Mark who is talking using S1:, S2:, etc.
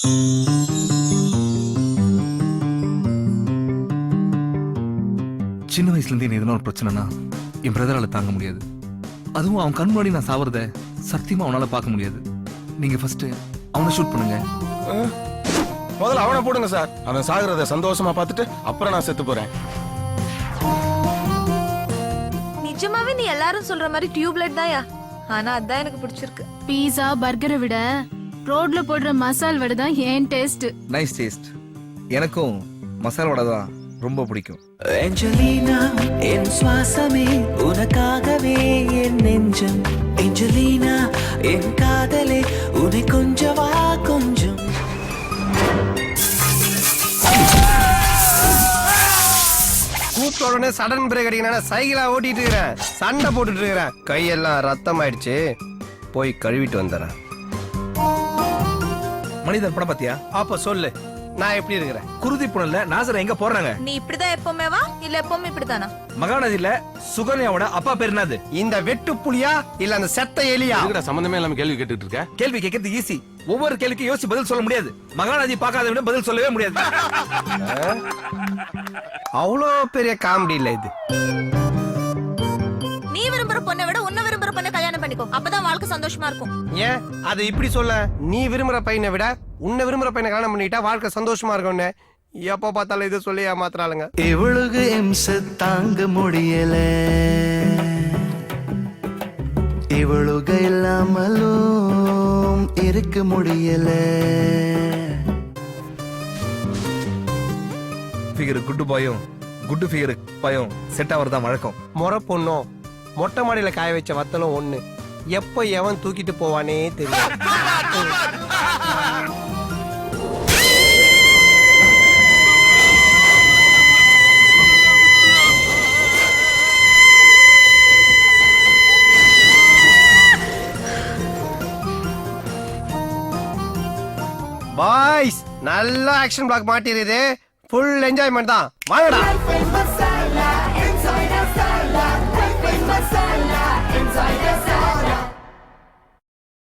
S1: சின்ன வயசுல இருந்து எதுனா ஒரு பிரச்சனைனா என் பிரதரால தாங்க முடியாது. அதுவும் அவன் கண் முன்னாடி நான் சாவறத சத்தியமா அவனால பார்க்க முடியாது. நீங்க ஃபர்ஸ்ட் அவனை ஷூட் பண்ணுங்க.
S2: முதல்ல அவனை போடுங்க சார். அவன் சாகுறத சந்தோஷமா பார்த்துட்டு அப்புறம் நான் செத்து போறேன்.
S3: நிஜமாவே நீ எல்லாரும் சொல்ற மாதிரி டியூப்லைட் தான்யா. ஆனா அதான் எனக்கு பிடிச்சிருக்கு.
S4: பீஸா பர்கரை விட ரோட்ல போடுற மசால் வடை தான் ஏன் டேஸ்ட்.
S1: Nice taste. எனக்கும் மசாலா வடை தான் ரொம்ப பிடிக்கும்.
S5: ஏஞ்சலினா என் சுவாசமே உனக்காகவே என் நெஞ்சம். ஏஞ்சலினா என் காதலே உன்னை கொஞ்சவா கொஞ்சம்.
S2: கூப்பிட்ட உடனே சடன் பிரேக் அடிக்கணும். சைக்கிளா ஓட்டிட்டு இருக்கிறேன், சண்டை போட்டுட்டு இருக்கிறேன், கையெல்லாம் ரத்தம் ஆயிடுச்சு. போய் கழுவிட்டு வந்துடுறேன்.
S1: மனிதன் படம் பாத்தியா?
S2: அப்ப சொல்லு, நான் எப்படி இருக்கிறேன்?
S1: குருதி புனல்ல நாசர் எங்க போறாங்க?
S3: நீ இப்படிதான் எப்பவுமே வா இல்ல எப்பவுமே இப்படித்தானா?
S1: மகாநதியில சுகன்யாவோட அப்பா பேர் என்னது?
S2: இந்த வெட்டு புலியா இல்ல அந்த செத்த எலியா?
S6: இதுடா சம்பந்தமே இல்லாம கேள்வி கேட்டுட்டு இருக்க.
S1: கேள்வி கேட்கறது ஈஸி. ஒவ்வொரு கேள்விக்கும் யோசிச்சு பதில் சொல்ல முடியாது. மகாநதி பார்க்காதவன பதில் சொல்லவே முடியாது.
S2: அவ்வளோ பெரிய காமெடி இல்ல இது.
S3: நீ விரும்புற பொண்ணை விட உன்னை விரும்புற பொண்ணை கல்யாணம் பண்ணிக்கோ. அப்பதான் வாழ்க்கை சந்தோஷமா இருக்கும்.
S2: ஏன் அது இப்படி சொல்ல? நீ விரும்புற பையனை விட உன்னை விரும்புற பையனை கல்யாணம் பண்ணிட்டா வாழ்க்கை சந்தோஷமா இருக்கும்னு எப்ப பார்த்தாலும் இது சொல்லி ஏமாத்துறாளுங்க.
S5: இவளுக்கு எம்ச தாங்க முடியல, இவளுக்கு இல்லாமலும் இருக்க முடியல.
S1: ஃபிகர் குட்டு பாயும் குட்டு ஃபிகர் பாயும் செட் ஆவறதா வழக்கம்.
S2: முறை பொண்ணும் மொட்டை மாடியில காய வச்ச வத்தலும் ஒண்ணு. எப்ப எவன் தூக்கிட்டு போவானே தெரியும். பாய்ஸ், நல்ல ஆக்ஷன் பிளாக் மாட்டிருது. ஃபுல் என்ஜாய்மெண்ட் தான். வாங்கடா.